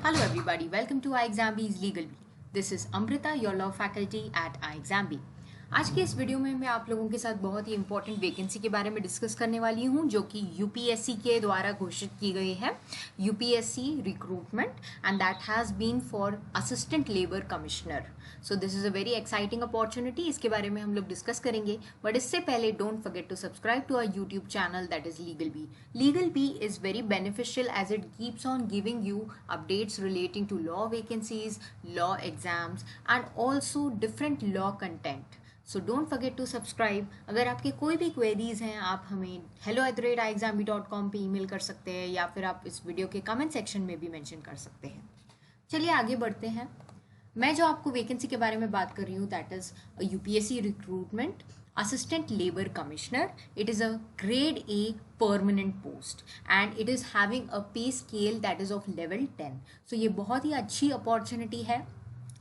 Hello everybody, welcome to iExamBee's Legal Bee. This is Amrita, your law faculty at iExamBee. आज के इस video में मैं आप लोगों के साथ बहुत ही इंपॉर्टेंट वैकेंसी के बारे में डिस्कस करने वाली हूं जो कि यूपीएससी के द्वारा घोषित की गई है, UPSC recruitment, and that has been for assistant labour commissioner. So this is a very exciting opportunity. इसके बारे में हम लोग डिस्कस करेंगे, बट इससे पहले don't forget to subscribe to our YouTube channel that is legal Bee. Legal Bee is very beneficial as it keeps on giving you updates relating to law vacancies, law exams, and also different law content. So don't forget to subscribe. अगर आपके कोई भी queries हैं आप हमें hello@iexambi.com पे email कर सकते हैं या फिर आप इस वीडियो के कमेंट सेक्शन में भी मेंशन कर सकते हैं. चलिए आगे बढ़ते हैं. मैं जो आपको वैकेंसी के बारे में बात कर रही हूँ that is UPSC recruitment assistant labour commissioner. It is a grade a permanent post and it is having a पे scale that is of level 10. सो ये बहुत ही अच्छी अपॉर्चुनिटी है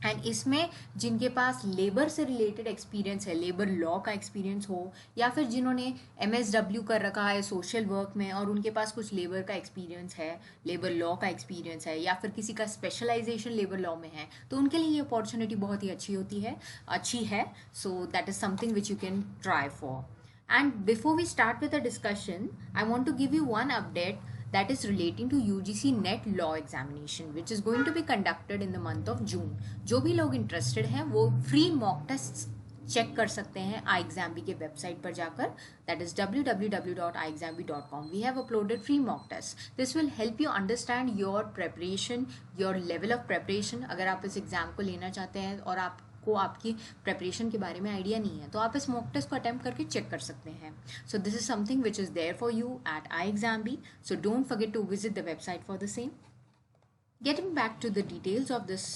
एंड इसमें जिनके पास लेबर से रिलेटेड एक्सपीरियंस है, लेबर लॉ का एक्सपीरियंस हो, या फिर जिन्होंने MSW कर रखा है सोशल वर्क में और उनके पास कुछ लेबर का एक्सपीरियंस है, लेबर लॉ का एक्सपीरियंस है, या फिर किसी का स्पेशलाइजेशन लेबर लॉ में है, तो उनके लिए ये अपॉर्चुनिटी बहुत ही अच्छी है. So that is something which you can try for. And before we start with the discussion, I want to give you one update that is relating to UGC NET law examination which is going to be conducted in the month of June. जो भी लोग interested हैं वो free mock tests check कर सकते हैं iExamBee के website पर जाकर, that is www.iexambi.com. We have uploaded free mock tests. This will help you understand your preparation, your level of preparation. अगर आप इस एग्जाम को लेना चाहते हैं और आपको आपकी प्रेपरेशन के बारे में आइडिया नहीं है तो आप इस मॉक टेस्ट को अटेम्प्ट करके चेक कर सकते हैं. So this is something which is there for you at iExamBee. So don't forget to visit the website for the same. Getting back to the details of this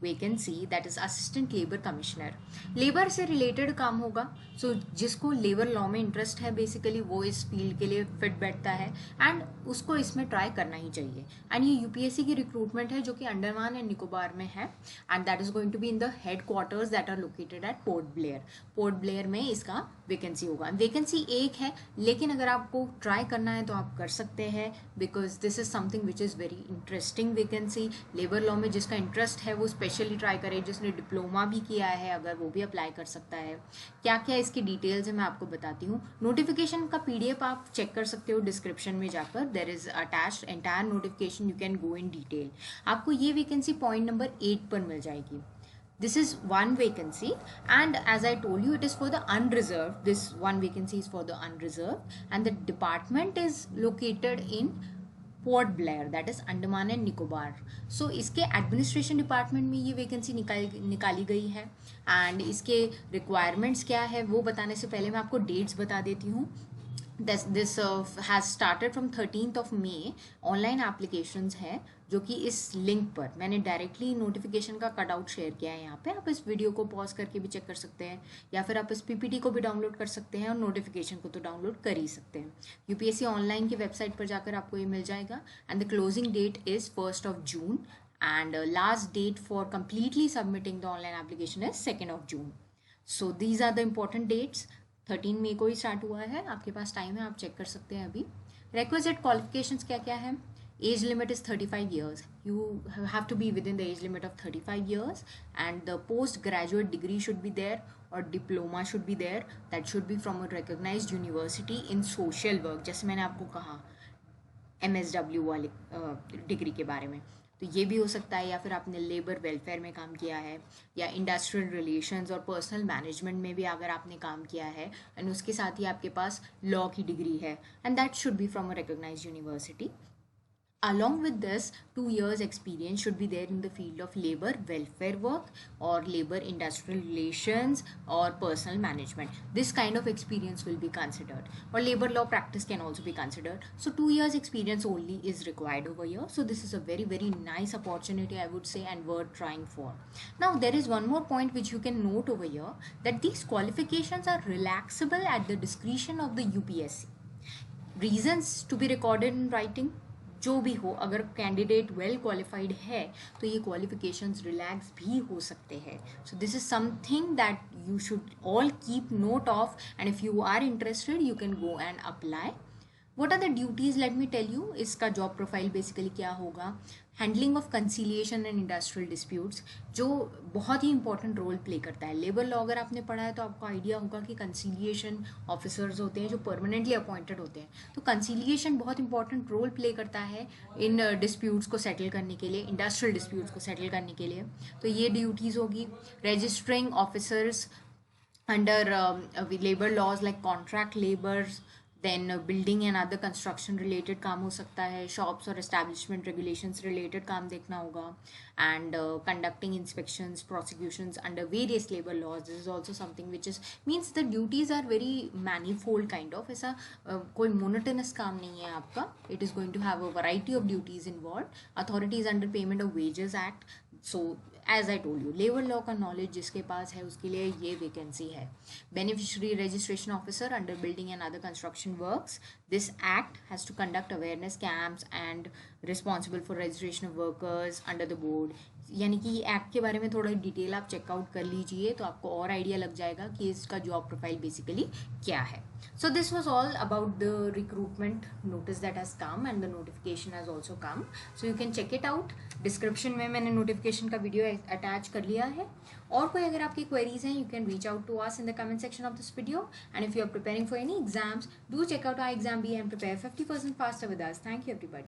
vacancy that is assistant labour commissioner. Labour से related काम होगा. सो जिसको labour law में interest है basically वो इस field के लिए फिट बैठता है एंड उसको इसमें ट्राई करना ही चाहिए. एंड ये यूपीएससी की रिक्रूटमेंट है जो कि अंडमान एंड निकोबार में है and that is going to be in the head quarters that are located at Port Blair. Port Blair में इसका वैकेंसी होगा. वैकेंसी एक है लेकिन अगर आपको ट्राई करना है तो आप कर सकते हैं because this is something which is very interesting vacancy. Labour law में जिसका इंटरेस्ट है वो स्पेशली ट्राई करे, जिसने डिप्लोमा भी किया है अगर वो भी अप्लाई कर सकता है. क्या क्या इसकी डिटेल्स है मैं आपको बताती हूँ. नोटिफिकेशन का PDF आप चेक कर सकते हो डिस्क्रिप्शन में जाकर. There is attached entire notification, you can go in detail. आपको ये वैकेंसी पॉइंट नंबर 8 पर मिल जाएगी. This is one vacancy and as I told you it is for the unreserved. This one vacancy is for the unreserved and the department is located in Port Blair that is Andaman and Nicobar. So इसके administration department में ये vacancy निकाली गई है and इसके requirements क्या है वो बताने से पहले मैं आपको डेट्स बता देती हूँ. This has started from 13th of May. Online applications हैं जो कि इस लिंक पर मैंने डायरेक्टली नोटिफिकेशन का कटआउट शेयर किया है यहाँ पे. आप इस वीडियो को पॉज करके भी चेक कर सकते हैं या फिर आप इस PPT को भी डाउनलोड कर सकते हैं और नोटिफिकेशन को तो डाउनलोड कर ही सकते हैं. यूपीएससी ऑनलाइन की वेबसाइट पर जाकर आपको ये मिल जाएगा and the closing date is 1st of June and last date for completely submitting the online application is 2nd of June. So these are the important dates. 13 मई को ही स्टार्ट हुआ है. आपके पास टाइम है, आप चेक कर सकते हैं अभी. रिक्विजिट क्वालिफिकेशंस क्या क्या है. Age limit is 35 years. You have to be within the age limit of 35 years and the post graduate degree should be there or diploma should be there that should be from a recognized university in social work. जैसे मैंने आपको कहा MSW वाले degree के बारे में, तो ये भी हो सकता है. या फिर आपने लेबर वेलफेयर में काम किया है या इंडस्ट्रियल रिलेशंस और पर्सनल मैनेजमेंट में भी अगर आपने काम किया है एंड उसके साथ ही आपके पास लॉ की डिग्री है and that should be from a recognised university. Along with this, 2 years experience should be there in the field of labor welfare work or labor industrial relations or personal management. This kind of experience will be considered, or labor law practice can also be considered. So 2 years experience only is required over here. So this is a very very nice opportunity I would say and worth trying for. Now there is one more point which you can note over here, that these qualifications are relaxable at the discretion of the UPSC. Reasons to be recorded in writing. जो भी हो, अगर candidate well qualified है तो ये qualifications relax भी हो सकते हैं. So this is something that you should all keep note of and if you are interested you can go and apply. What are the duties? Let me tell you. इसका job profile basically क्या होगा. Handling of conciliation and industrial disputes, जो बहुत ही important role play करता है। Labour law अगर आपने पढ़ा है तो आपको आइडिया होगा कि कंसीलिएशन ऑफिसर्स होते हैं जो परमानेंटली अपॉइंटेड होते हैं, तो कंसीलिएशन बहुत इंपॉर्टेंट रोल प्ले करता है इन डिस्प्यूट्स को सेटल करने के लिए, इंडस्ट्रियल डिस्प्यूट्स को सेटल करने के लिए। तो ये ड्यूटीज़ होगी। Registering officers under labour laws like contract labours, then building and other construction related काम हो सकता है, शॉप्स और एस्टैब्लिशमेंट रेगुलेशंस रिलेटेड काम देखना होगा, and conducting inspections prosecutions under various labour laws. This is also something which is means the duties are very manifold kind of. ऐसा कोई मोनोटोनस काम नहीं है आपका, it is going to have a variety of duties involve. Authorities under payment of wages act. So as I told you, labour law का knowledge जिसके पास है उसके लिए ये वैकेंसी है। Beneficiary registration officer under building and other construction works, this act has to conduct awareness camps and responsible for registration of workers under the board. यानी कि एक्ट के बारे में थोड़ा डिटेल आप चेकआउट कर लीजिए तो आपको और आइडिया लग जाएगा कि इसका जॉब प्रोफाइल बेसिकली क्या है। So this was all about the recruitment notice that has come and the notification has also come. So you can check it out. Description में मैंने notification का video attach कर लिया है। और कोई अगर आपकी queries हैं, you can reach out to us in the comment section of this video. And if you are preparing for any exams, do check out our exam B and prepare 50% faster with us. Thank you everybody.